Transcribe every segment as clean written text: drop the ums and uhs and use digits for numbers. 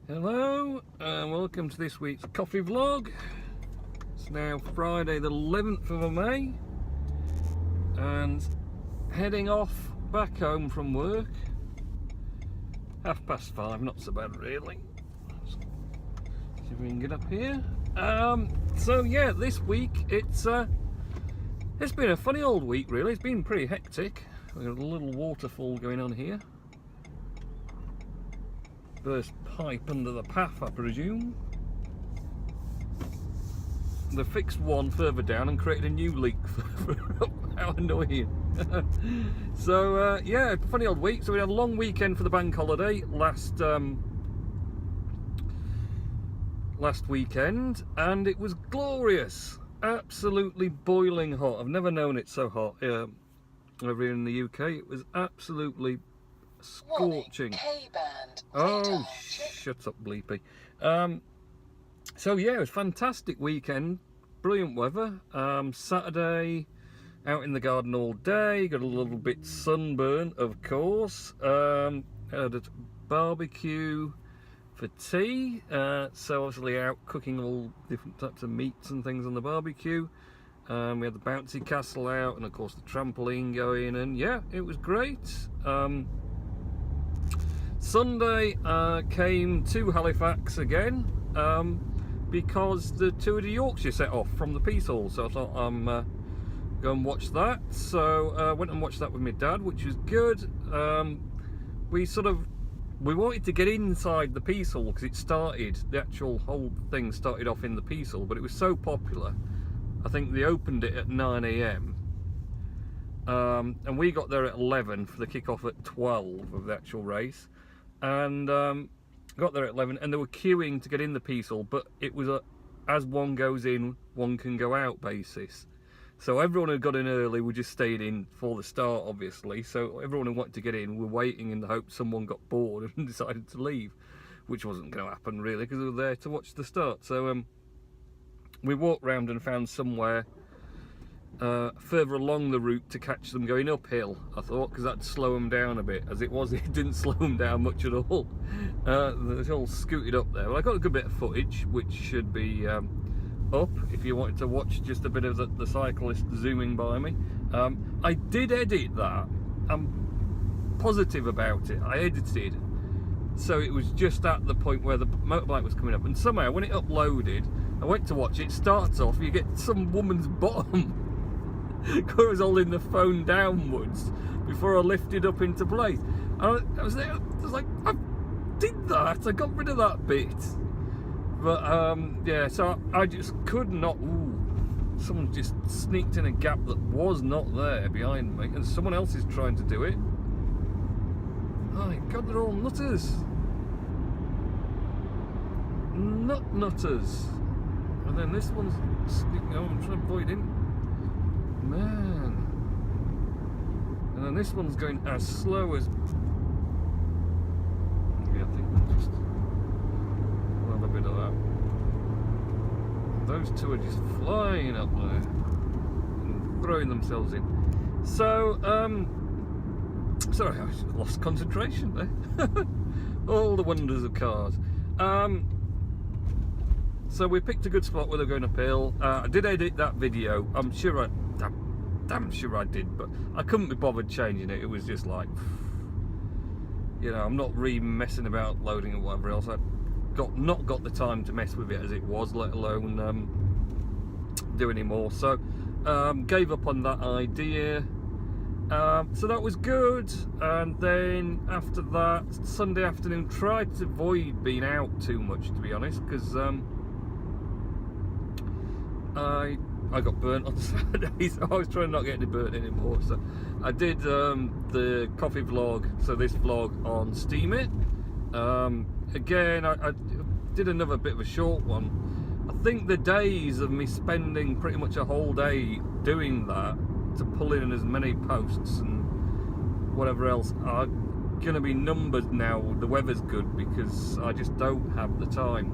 Hello and welcome to this week's coffee vlog. It's now Friday the 11th of May and heading off back home from work. 5:30, not so bad really. Let's see if we can get up here. So yeah, this week it's been a funny old week really. It's been pretty hectic. We've got a little waterfall going on here. Burst pipe under the path, I presume. They fixed one further down and created a new leak further up. How annoying. So yeah, funny old week. So we had a long weekend for the bank holiday last weekend, and it was glorious. Absolutely boiling hot. I've never known it so hot over here in the UK. It was absolutely scorching. Oh, shut up, Bleepy. So yeah, it was a fantastic weekend, brilliant weather. Saturday, out in the garden all day, got a little bit sunburnt, of course. Had a barbecue for tea, so obviously out cooking all different types of meats and things on the barbecue. We had the bouncy castle out, and of course the trampoline going, and yeah, it was great. Sunday came to Halifax again because the Tour De Yorkshire set off from the Peace Hall, so I thought I'm go and watch that. So I went and watched that with my dad, which was good. We wanted to get inside the Peace Hall because the actual whole thing started off in the Peace Hall, but it was so popular. I think they opened it at 9 AM. And we got there at 11 for the kick-off at 12 of the actual race. And got there at 11 and they were queuing to get in the Peace Hall, but it was a as one goes in, one can go out basis. So everyone who got in early were just staying in for the start, obviously. So everyone who wanted to get in were waiting in the hope someone got bored and decided to leave, which wasn't going to happen really because they were there to watch the start. So we walked round and found somewhere further along the route to catch them going uphill, I thought, because that'd slow them down a bit. As it was, it didn't slow them down much at all. They all scooted up there. Well, I got a good bit of footage, which should be up if you wanted to watch just a bit of the cyclist zooming by me. I did edit that. I'm positive about it. I edited, so it was just at the point where the motorbike was coming up, and somehow when it uploaded, I went to watch it. It starts off, you get some woman's bottom. I was holding the phone downwards before I lifted up into place. I was like, I did that. I got rid of that bit. But yeah, so I just could not. Ooh, someone just sneaked in a gap that was not there behind me, and someone else is trying to do it. My God, they're all nutters. Nutters. And then this one's sneaking. Oh, I'm trying to avoid him. Man. And then this one's going as slow as. Yeah, I think we'll have a bit of that. Those two are just flying up there and throwing themselves in. So, sorry, I lost concentration there. All the wonders of cars. So we picked a good spot where they're going uphill. I did edit that video. I'm sure damn sure I did, but I couldn't be bothered changing it. It was just like, you know, I'm not really messing about loading or whatever else. I not got the time to mess with it as it was, let alone do any more. So gave up on that idea. So that was good. And then after that, Sunday afternoon, tried to avoid being out too much, to be honest, because I got burnt on Saturday, so I was trying not to get any burnt anymore. So I did the coffee vlog, so this vlog on Steam It. Again, I did another bit of a short one. I think the days of me spending pretty much a whole day doing that to pull in as many posts and whatever else are going to be numbered now. The weather's good because I just don't have the time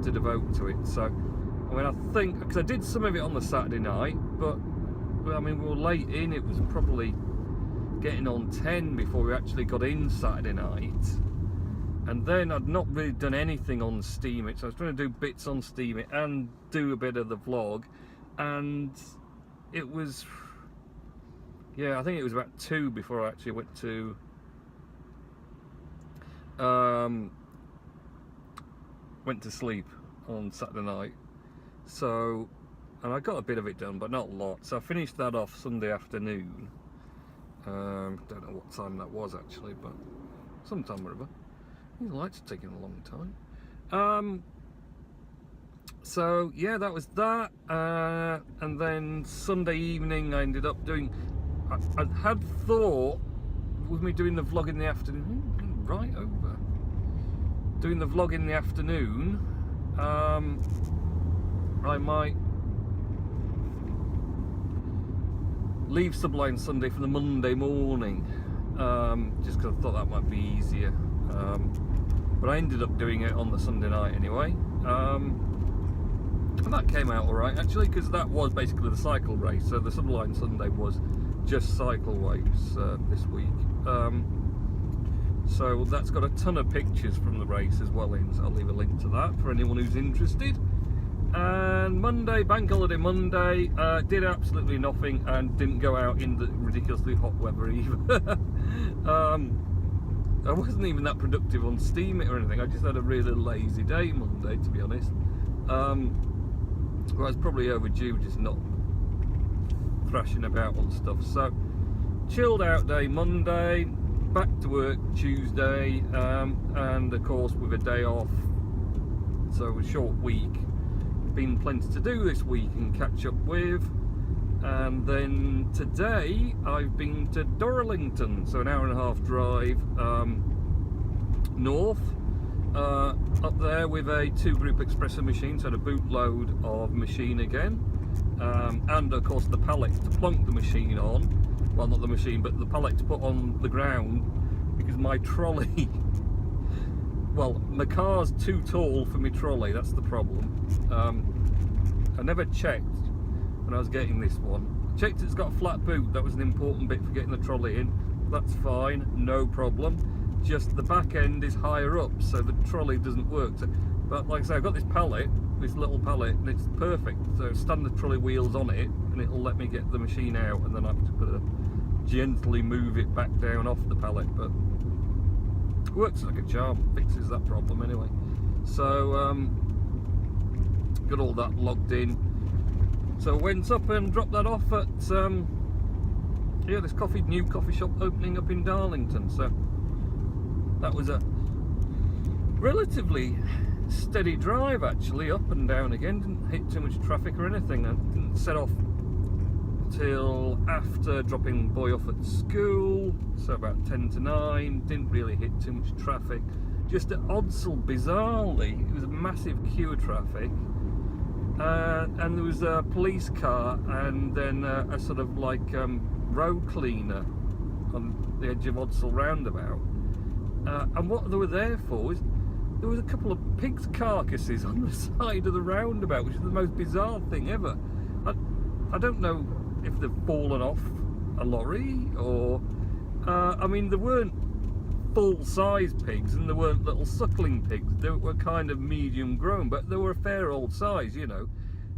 to devote to it. So I mean, I think, because I did some of it on the Saturday night, but I mean, we were late in. It was probably getting on 10 before we actually got in Saturday night. And then I'd not really done anything on Steam It, so I was trying to do bits on Steam It and do a bit of the vlog, and it was, yeah, I think it was about 2 before I actually went to sleep on Saturday night. So, and I got a bit of it done, but not a lot. So I finished that off Sunday afternoon. Don't know what time that was actually, but sometime or other. These lights are taking a long time. So yeah, that was that. And then Sunday evening I ended up doing, I had thought with me doing the vlog in the afternoon, right over, doing the vlog in the afternoon, I might leave Sublime Sunday for the Monday morning, just because I thought that might be easier. But I ended up doing it on the Sunday night anyway, and that came out alright actually, because that was basically the cycle race. So the Sublime Sunday was just cycleways this week. So that's got a ton of pictures from the race as well in, so I'll leave a link to that for anyone who's interested. And Monday, Bank Holiday Monday, did absolutely nothing and didn't go out in the ridiculously hot weather either. I wasn't even that productive on Steam It or anything. I just had a really lazy day Monday, to be honest. Well, I was probably overdue, just not thrashing about on stuff. So chilled out day Monday, back to work Tuesday, and of course with a day off, so a short week. Been plenty to do this week and catch up with. And then today I've been to Darlington, so an hour and a half drive north, up there with a 2-group espresso machine, so a bootload of machine again, and of course the pallet to plonk the machine on, well not the machine but the pallet to put on the ground, because my trolley, well my car's too tall for my trolley, that's the problem. I never checked when I was getting this one. Checked it's got a flat boot, that was an important bit for getting the trolley in. That's fine, no problem. Just the back end is higher up, so the trolley doesn't work. So, but like I say, I've got this pallet, this little pallet, and it's perfect. So stand the trolley wheels on it, and it'll let me get the machine out, and then I have to gently move it back down off the pallet. But it works like a charm, fixes that problem anyway. So got all that logged in. So I went up and dropped that off at yeah, this new coffee shop opening up in Darlington. So that was a relatively steady drive actually, up and down again. Didn't hit too much traffic or anything. I didn't set off till after dropping boy off at school, so about 10 to 9. Didn't really hit too much traffic. Just at Odsal, bizarrely, it was a massive queue of traffic. And there was a police car and then a sort of like road cleaner on the edge of Odsal roundabout. And what they were there for was, there was a couple of pigs' carcasses on the side of the roundabout, which is the most bizarre thing ever. I don't know if they've fallen off a lorry or... I mean, there weren't full-size pigs and there weren't little suckling pigs. They were kind of medium grown, but they were a fair old size, you know.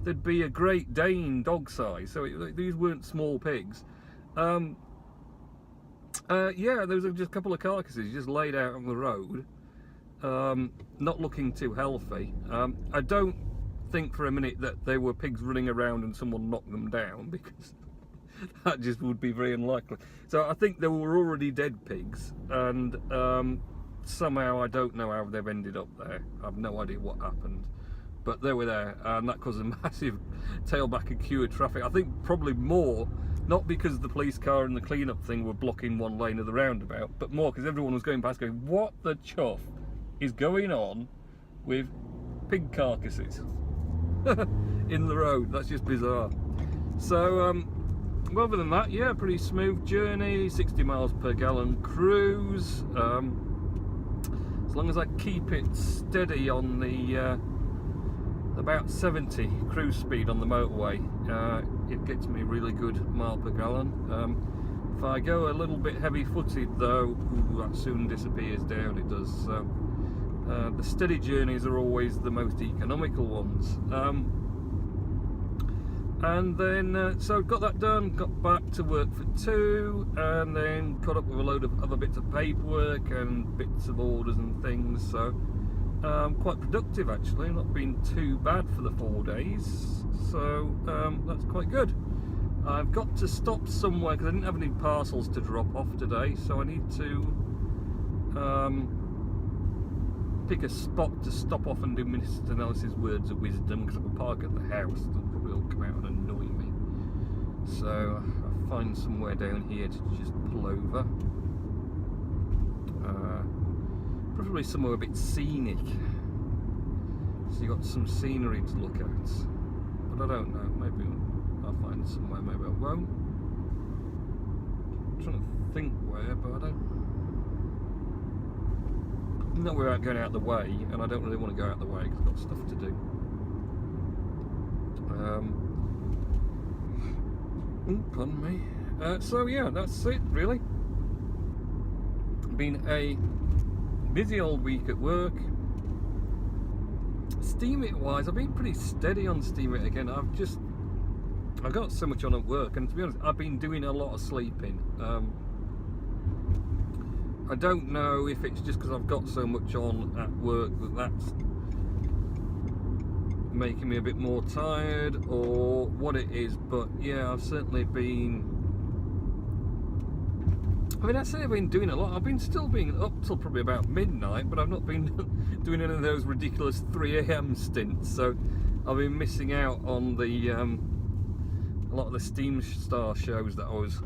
There'd be a Great Dane dog size, so these weren't small pigs. Yeah, there was just a couple of carcasses just laid out on the road, not looking too healthy. I don't think for a minute that they were pigs running around and someone knocked them down, because that just would be very unlikely. So I think they were already dead pigs, and somehow I don't know how they've ended up there. I have no idea what happened, but they were there, and that caused a massive tailback and queue of traffic. I think probably more, not because the police car and the clean-up thing were blocking one lane of the roundabout, but more because everyone was going past going, what the chuff is going on with pig carcasses in the road? That's just bizarre. So other than that, yeah, pretty smooth journey, 60 miles per gallon cruise. As long as I keep it steady on the about 70 cruise speed on the motorway, it gets me really good mile per gallon. If I go a little bit heavy footed though, ooh, that soon disappears down, it does. So The steady journeys are always the most economical ones. And then, so got that done, got back to work for 2, and then caught up with a load of other bits of paperwork and bits of orders and things. So quite productive actually, not been too bad for the 4 days. So that's quite good. I've got to stop somewhere because I didn't have any parcels to drop off today, so I need to pick a spot to stop off and do Mr. Nellis's words of wisdom, because if I park at the house they'll probably all come out and annoy me. So I'll find somewhere down here to just pull over, preferably somewhere a bit scenic, so you got some scenery to look at. But I don't know, maybe I'll find somewhere, maybe I won't. I'm trying to think where, but I don't. Not without going out the way, and I don't really want to go out the way because I've got stuff to do. Pardon me. So yeah, that's it really. Been a busy old week at work. Steamit wise, I've been pretty steady on Steamit again. I've got so much on at work, and to be honest, I've been doing a lot of sleeping. I don't know if it's just because I've got so much on at work that's making me a bit more tired, or what it is, but yeah, I've certainly been, I'd say I've been doing a lot. I've been still being up till probably about midnight, but I've not been doing any of those ridiculous 3 AM stints, so I've been missing out on the a lot of the Steam Star shows that I was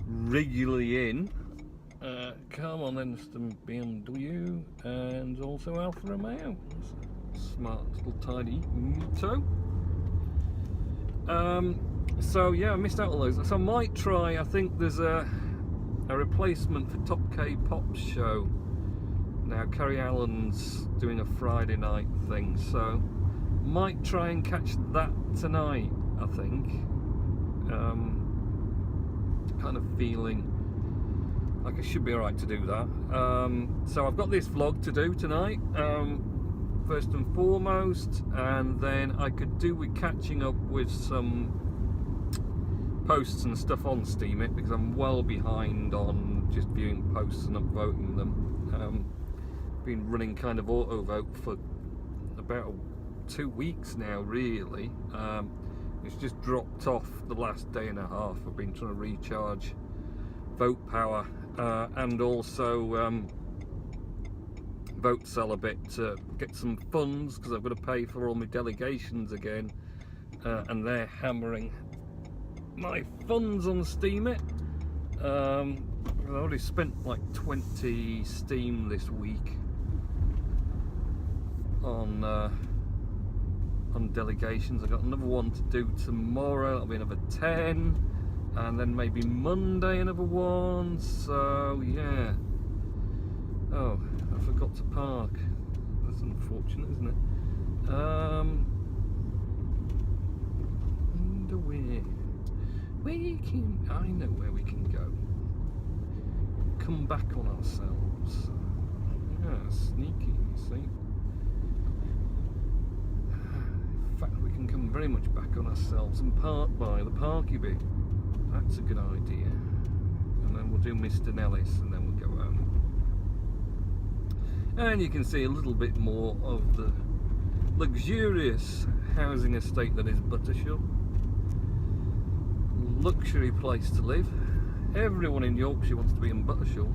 regularly in. Come on then, Mr. BMW, and also Alfa Romeo. Smart little tiny Mito. So yeah, I missed out on those. So I might try, I think there's a replacement for Top K-Pop's show. Now Kerry Allen's doing a Friday night thing, so might try and catch that tonight, I think. Kind of feeling like I should be alright to do that. So I've got this vlog to do tonight, first and foremost, and then I could do with catching up with some posts and stuff on Steamit, because I'm well behind on just viewing posts and upvoting them. Been running kind of auto vote for about 2 weeks now really. It's just dropped off the last day and a half. I've been trying to recharge vote power, and also vote sell a bit to get some funds, because I've got to pay for all my delegations again, and they're hammering my funds on Steamit. I've already spent like 20 Steam this week on delegations. I've got another one to do tomorrow, that'll be another 10, and then maybe Monday another one. So yeah. Oh, I forgot to park. That's unfortunate, isn't it? Where you can, I know where we can go. Come back on ourselves. Yeah, sneaky, you see. In fact, we can come very much back on ourselves and park by the parky bit. That's a good idea. And then we'll do Mr. Nellis, and then we'll go home. And you can see a little bit more of the luxurious housing estate that is Buttershall. Luxury place to live. Everyone in Yorkshire wants to be in Buttershall.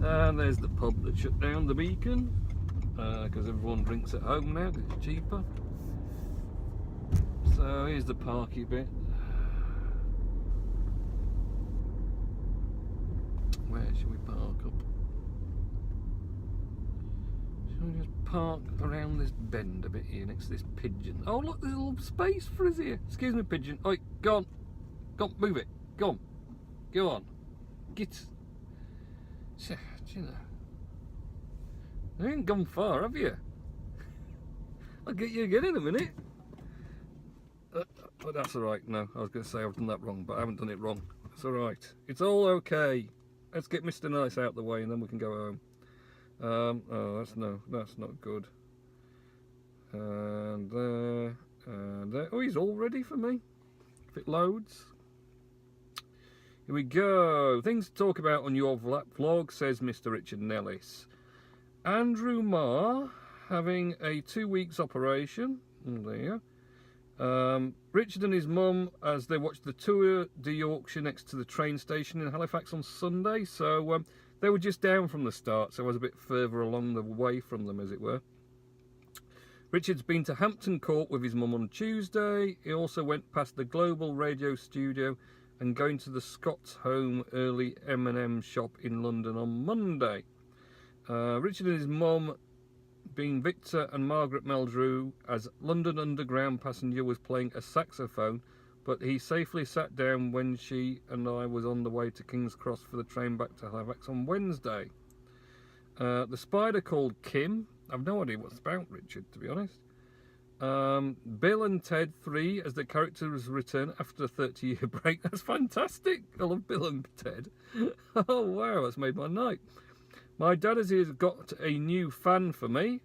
And there's the pub that shut down, the Beacon, because everyone drinks at home now because it's cheaper. So here's the parky bit. Where should we park up? Shall we just park around this bend a bit here next to this pigeon? Oh look, there's a little space for us here. Excuse me, pigeon. Oi, go on. Go on, move it. Go on. Go on. Get. You know. You ain't gone far, have you? I'll get you again in a minute. But that's alright. No, I was going to say I've done that wrong, but I haven't done it wrong. It's alright. It's all okay. Let's get Mr. Nice out the way and then we can go home. Oh, that's not good. And there, and there. Oh, he's all ready for me. If it loads. Here we go. Things to talk about on your vlog, says Mr. Richard Nellis. Andrew Marr having a 2 weeks operation. There. Richard and his mum, as they watched the Tour De Yorkshire next to the train station in Halifax on Sunday. So they were just down from the start, so I was a bit further along the way from them, as it were. Richard's been to Hampton Court with his mum on Tuesday. He also went past the Global Radio Studio and going to the Scott's Home Early M&M shop in London on Monday. Richard and his mum, being Victor and Margaret Meldrew, as London Underground passenger, was playing a saxophone, but he safely sat down when she and I was on the way to King's Cross for the train back to Halifax on Wednesday. The spider called Kim. I've no idea what's about, Richard, to be honest. Bill and Ted 3 as the characters return after a 30-year break. That's fantastic. I love Bill and Ted. Oh, wow, that's made my night. My dad has got a new fan for me.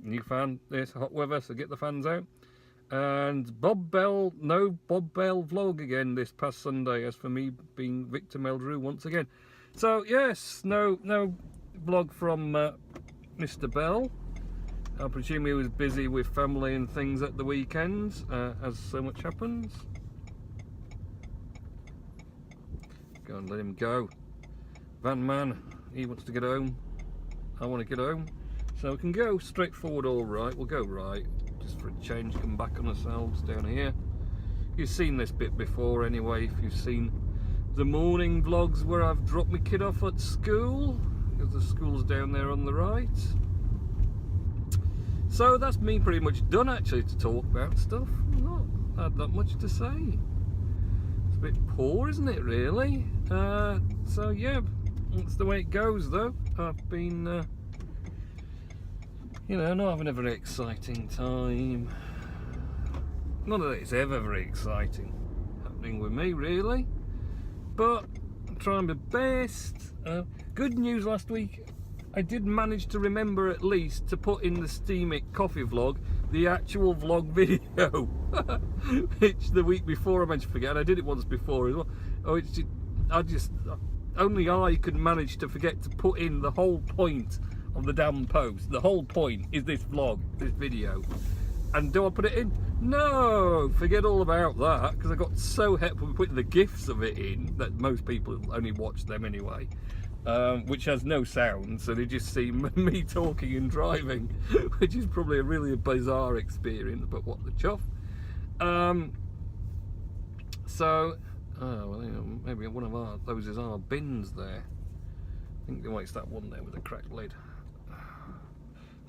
New fan, this hot weather, so get the fans out. And Bob Bell vlog again this past Sunday, as for me being Victor Meldrew once again. So, yes, no vlog from Mr. Bell. I presume he was busy with family and things at the weekends, as so much happens. Go and let him go. Van Man, he wants to get home. I want to get home. So we can go straight forward, all right. We'll go right, just for a change, come back on ourselves down here. You've seen this bit before anyway, if you've seen the morning vlogs where I've dropped my kid off at school, because the school's down there on the right. So that's me pretty much done, actually, to talk about stuff. I've not had that much to say. It's a bit poor, isn't it, really? So yeah, that's the way it goes, though. I've been, you know, not having a very exciting time. Not that it's ever very exciting happening with me, really. But I'm trying my best. Good news last week. I did manage to remember at least to put in the Steamic coffee vlog the actual vlog video, which the week before I managed to forget. I did it once before as well. Oh, only I could manage to forget to put in the whole point of the damn post. The whole point is this vlog, this video. And do I put it in? No, forget all about that, because I got so hectic with putting the GIFs of it in that most people only watch them anyway. Which has no sound, so they just see me talking and driving, which is probably a really bizarre experience, but what the chuff. So, well, you know, maybe one of those is our bins there. I think it's that one there with the cracked lid.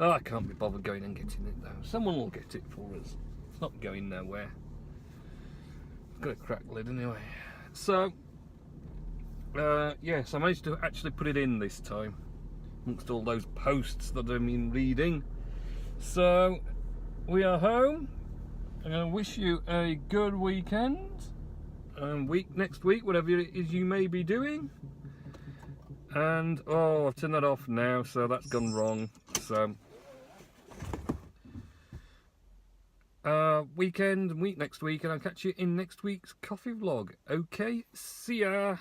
Oh, I can't be bothered going and getting it though. Someone will get it for us. It's not going nowhere. It's got a cracked lid anyway. So, yes, I managed to actually put it in this time, amongst all those posts that I've been reading. So, we are home. I'm going to wish you a good weekend, and next week, whatever it is you may be doing. And, oh, I've turned that off now, so that's gone wrong. So, week next week, and I'll catch you in next week's coffee vlog. Okay, see ya.